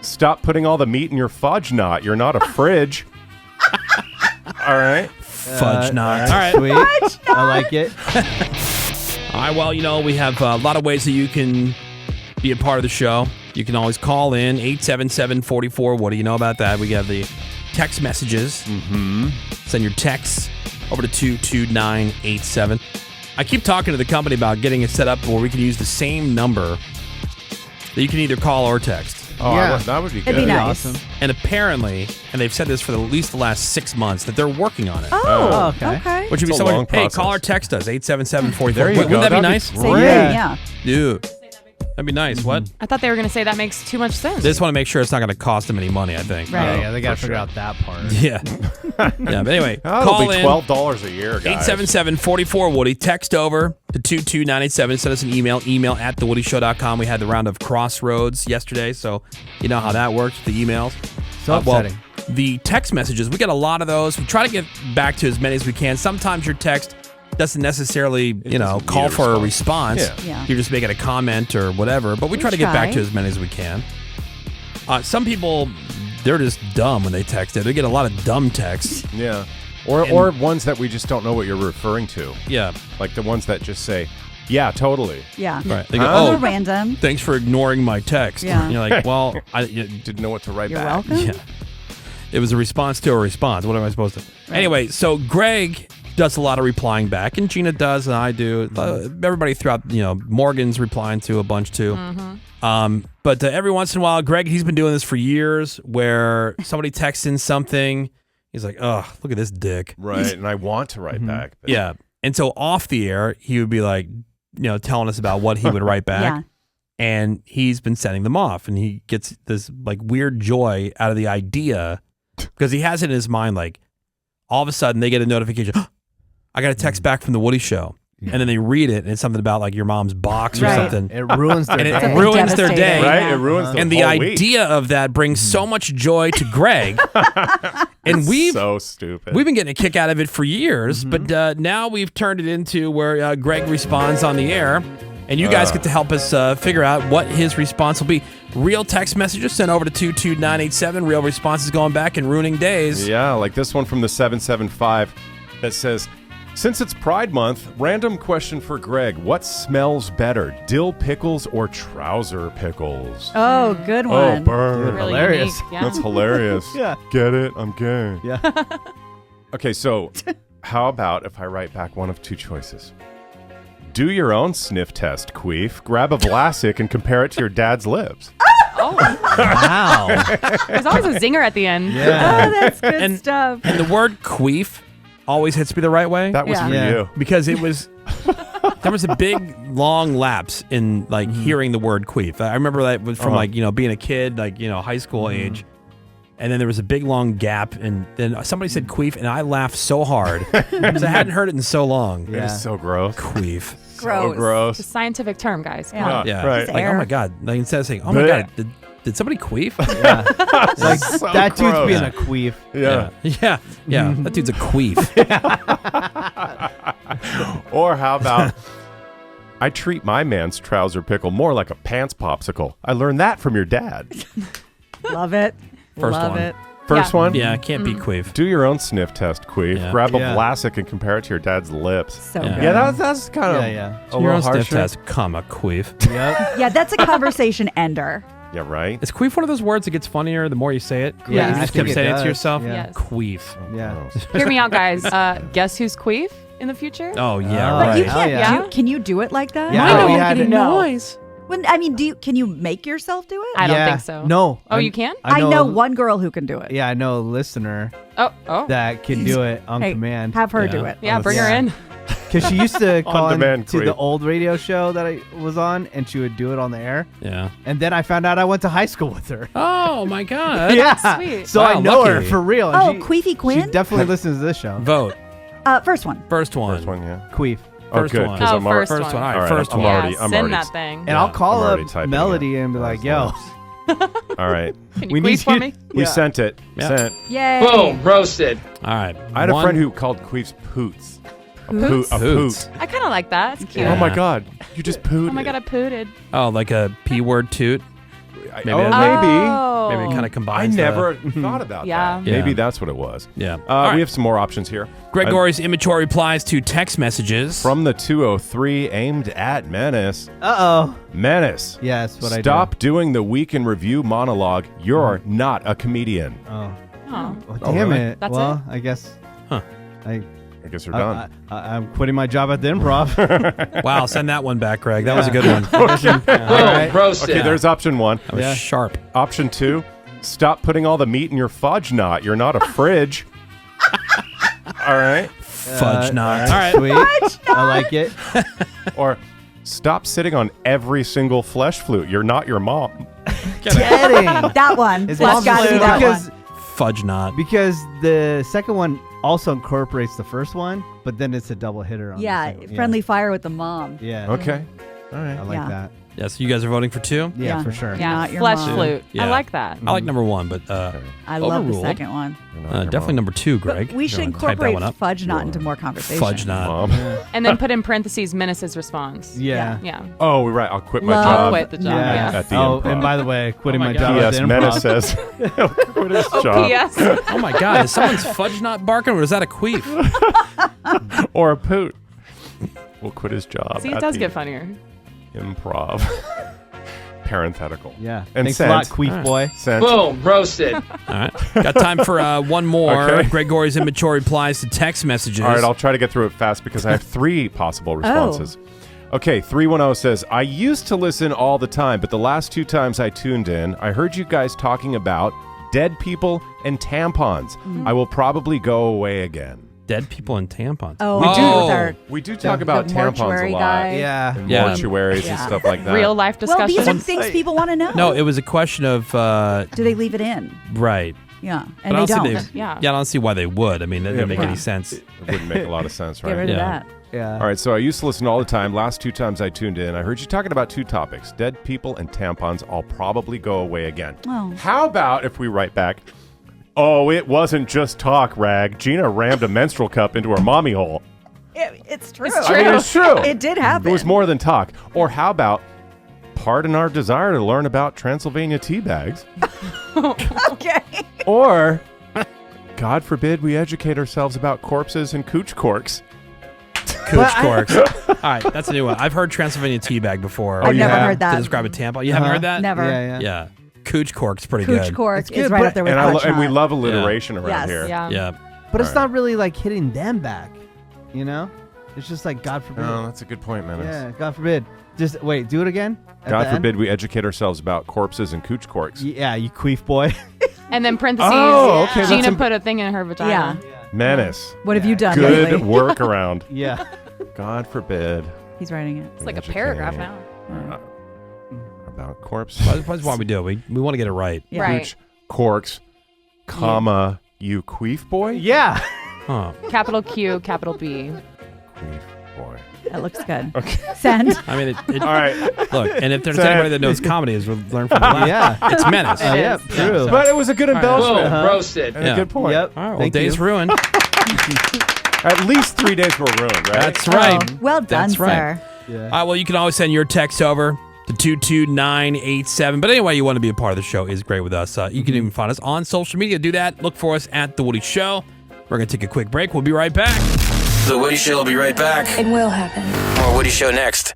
Stop putting all the meat in your fudge knot. You're not a fridge. All right. Fudge knot. All right. Sweet. I like it. All right, well, we have a lot of ways that you can be a part of the show. You can always call in, 877-44. What do you know about that? We have the text messages. Mm-hmm. Send your texts over to 22987. I keep talking to the company about getting it set up where we can use the same number that you can either call or text. Oh, Yeah. that would be good. It'd be nice. Awesome. And apparently, and they've said this for at least the last 6 months, that they're working on it. Oh, okay. okay. Which would be It's a someone, long hey, process. call or text us, 877-44. There you go. Wouldn't that be That'd be nice? great. Same here, yeah. Dude, that'd be nice. What? I thought they were going to say that makes too much sense. They just want to make sure it's not going to cost them any money, I think. Right. Yeah, they got to For figure sure. out that part. Yeah. Yeah, but anyway, That'll call be in. $12 a year, guys. 877-44-WOODY. Text over to 22987. Send us an email at thewoodyshow.com. We had the round of Crossroads yesterday, so you know how that works with the emails. So upsetting. The text messages, we get a lot of those. We try to get back to as many as we can. Sometimes your text doesn't necessarily, doesn't call need a for a response. response. Yeah. You're just making a comment or whatever, but we try to get back try. to as many as we can. Some people, they're just dumb when they text it. They get a lot of dumb texts. Yeah. Or ones that we just don't know what you're referring to. Yeah. Like the ones that just say, yeah, totally. Yeah. Right. They go, Huh? They're oh, random. thanks for ignoring my text. Yeah. And you're like, well, Didn't know what to write You're back. welcome. yeah. It was a response to a response. What am I supposed to? Anyway, so Greg does a lot of replying back, and Gina does, and I do. Everybody throughout, Morgan's replying to a bunch too. But every once in a while, Greg, he's been doing this for years, where somebody texts in something, he's like, "Ugh, look at this dick." Right. And I want to write back. But Yeah. And so off the air, he would be like, telling us about what he would write back. Yeah. And he's been sending them off, and he gets this like weird joy out of the idea because he has it in his mind, like all of a sudden they get a notification. I got a text back from the Woody Show. And then they read it, and it's something about like your mom's box or Right. something. It ruins their And it day. ruins their day. Right? Yeah. It ruins the And the whole week. idea of that brings so much joy to Greg. And we've So stupid. been getting a kick out of it for years, but now we've turned it into where Greg responds on the air, and you guys get to help us figure out what his response will be. Real text messages sent over to 22987. Real responses going back and ruining days. Yeah, like this one from the 775 that says, since it's Pride Month, random question for Greg. What smells better, dill pickles or trouser pickles? Oh, good Oh, one. burn. really hilarious. unique. Yeah. That's hilarious. Yeah. Get it? I'm gay. Yeah. Okay, so how about if I write back one of two choices? Do your own sniff test, queef. Grab a Vlasic and compare it to your dad's lips. Oh, Wow. there's always a zinger at the end. Yeah. Oh, that's good And- stuff. And the word queef always hits me the right way. That was Yeah. for Yeah. you. Because it was there was a big long lapse in like hearing the word queef. I remember that was from like being a kid, like high school age, and then there was a big long gap, and then somebody said queef, and I laughed so hard because I hadn't heard it in so long. It is so gross. Queef. So gross. It's a scientific term, guys. Come Yeah. on. Yeah. Right. Like, oh my god. Like instead of saying, oh my Blech. god, did somebody queef? Yeah. Like So that dude's gross. being a queef. Yeah. Yeah. That dude's a queef. Or how about I treat my man's trouser pickle more like a pants popsicle. I learned that from your dad. Love it. First Love one. it. First one? Yeah, can't be queef. Do your own sniff test, queef. Yeah. Grab a Yeah. Vlasic and compare it to your dad's lips. So Yeah. good. Yeah, that's kind of Yeah. a Your little own sniff harsher. test, comma, queef. Yep. Yeah, that's a conversation ender. Yeah, right? Is queef one of those words that gets funnier the more you say it? Yeah, You I just think keep it saying it does. to yourself? Yeah. Yes. Queef. Yeah. Gross. Hear me out, guys. Guess who's queef in the future? Oh, yeah, Oh, right. But you Hell can't yeah. can you do it like that? Yeah, I don't we make had any it. noise. When, I mean, can you make yourself do it? I don't Yeah. think so. No. Oh, you can? I know one girl who can do it. Yeah, I know a listener Oh. that can do it on Hey, command. have her Yeah. do it. Yeah, bring her Yeah. in. Because she used to call in demand to the queef. old radio show that I was on, and she would do it on the air. Yeah. And then I found out I went to high school with her. Oh, my God. Yeah. sweet. So Wow, I know her lucky. for real. and Oh, she, Queefy Quinn? She definitely listens to this show. Vote. First one. First one. First one, yeah. Queef. Oh, First good, one. 'cause Oh, I'm already- first First one. one. All right, All right, first I'm one. already- Yeah, I'm send already- that thing. And Yeah, I'll call I'm already up typing Melody it. and be like, Those yo, lips. All right. Can you we queef need for you- me? We Yeah. sent it. Yeah. Sent. Yay. Boom, roasted. All right. I had a One- friend who called queefs poots. A Poots? poot. Poots. I kind of like that. It's cute. Yeah. Oh my god, you just pooted. Oh my god, I pooted. Oh, like a P word toot? Maybe maybe. Oh. Maybe it kind of I combines. never thought about Yeah. that. Maybe Yeah. that's what it was. Yeah. All right. We have some more options here. Greg Gory's immature replies to text messages. From the 203 aimed at Menace. Uh-oh. Menace. Yeah, that's what I do. Stop doing the week in review monologue. You're not a comedian. Oh. Oh. Oh, damn really? it. That's well, I guess. Huh. I guess you're done. I'm quitting my job at the improv. Wow, send that one back, Greg. That was a good one. Okay, there's option 1. That was sharp. Option 2, stop putting all the meat in your fudge knot. You're not a fridge. All right. Fudge knot. All right. Sweet. I like it. Or stop sitting on every single flesh flute. You're not your mom. Kidding. That one. His That's mom's got to be flute. that because, one. Fudge knot. because the second one also incorporates the first one, but then it's a double hitter on Yeah, the second one. friendly fire with the mom. Yeah. Okay. All right. I like Yeah. that. Yeah, so you guys are voting for 2? Yeah, for sure. Yeah, Not your flesh mom. flute. Yeah. I like that. I like number 1, but I love the overruled. second one. You're not your Definitely mom. number 2, But Greg. we should Go and type that incorporate one up. fudge knot into more conversation. Fudge knot. Mom. And then put in parentheses Menace's response. Yeah. Yeah. Oh, we're right. I'll quit my Love job. I'll quit the job. Yeah. Yeah. At the Oh, improv. and by the way, quitting Oh my my job at P.S. the Menace improv. says he'll quit his Oh, job. P.S. Oh my God, is someone's fudge knot barking or is that a queef? Or a poot. Will quit his job. See, it at does the get funnier. Improv. Parenthetical. Yeah. And Thanks sent. a lot, Queef Boy. Sent. Boom, roasted. All right. Got time for one more. Okay. Greg Gory's immature replies to text messages. All right, I'll try to get through it fast because I have 3 possible responses. Okay, 310 says, I used to listen all the time, but the last 2 times I tuned in, I heard you guys talking about dead people and tampons. I will probably go away again. Dead people and tampons. Oh, We do. with our- We do talk the about tampons a mortuary lot. guy. Yeah. And Yeah. mortuaries and stuff like that. Real life Well, discussion. these are things people want to know. No, it was a question of Do they leave it in? right. Yeah, But and I they don't don't. see Yeah. I don't see why they would. I mean, that doesn't make any Yeah. sense. It wouldn't make a lot of sense, Get right? rid of Yeah. that. Yeah. All right, so I used to listen all the time. Last 2 times I tuned in, I heard you talking about 2 topics, dead people and tampons. I'll probably go away again. Oh. How about if we write back, oh, it wasn't just talk, Rag. Gina rammed a menstrual cup into her mommy hole. It's true. It's I mean, it's true. It did happen. It was more than talk. Or how about, pardon our desire to learn about Transylvania tea bags. Okay. Or, God forbid we educate ourselves about corpses and cooch corks. Cooch corks. All right, that's a new one. I've heard Transylvania teabag before. I've you never have? heard that. To describe a tampon. You haven't heard that? Never. Yeah, yeah. Yeah. Cooch cork's pretty Cooch good. cork It's is good, right but- up there with And, fudge and we knot. love alliteration around Yes. here. Yeah. Yeah. But it's All right. not really like hitting them back, you know? It's just like, God forbid. Oh, that's a good point, man. Yeah, God forbid. Just wait, do it again. At God the end? forbid we educate ourselves about corpses and cooch corks. Yeah, you queef boy. And then parentheses, Oh, okay, that's Gina im- put a thing in her vagina. Yeah. Menace. What have you done Good lately? workaround. yeah. God forbid. He's writing it. It's like a Educate paragraph now. About corpse. That's why we do it. We want to get it right. Yeah. Right. Cooch corks, comma, you queef boy? Yeah. Huh. Capital Q, capital B. Queef boy. That looks good. Okay. Send. I mean, it All right. look, and if there's Sad. anybody that knows comedy, is we'll learn from the last. Yeah. It's Menace. It yeah, is. true. But it was a good embellishment. Boom, roasted. And Yeah. a good point. Yep. All right, well, Thank day's you. ruined. At least 3 days were ruined, right? That's right. Oh, well done, That's right. sir. Yeah. All right, well, you can always send your text over to 22987. But anyway, you want to be a part of the show is great with us. You can even find us on social media. Do that. Look for us at The Woody Show. We're going to take a quick break. We'll be right back. The Woody Show will be right back. It will happen. More Woody Show next.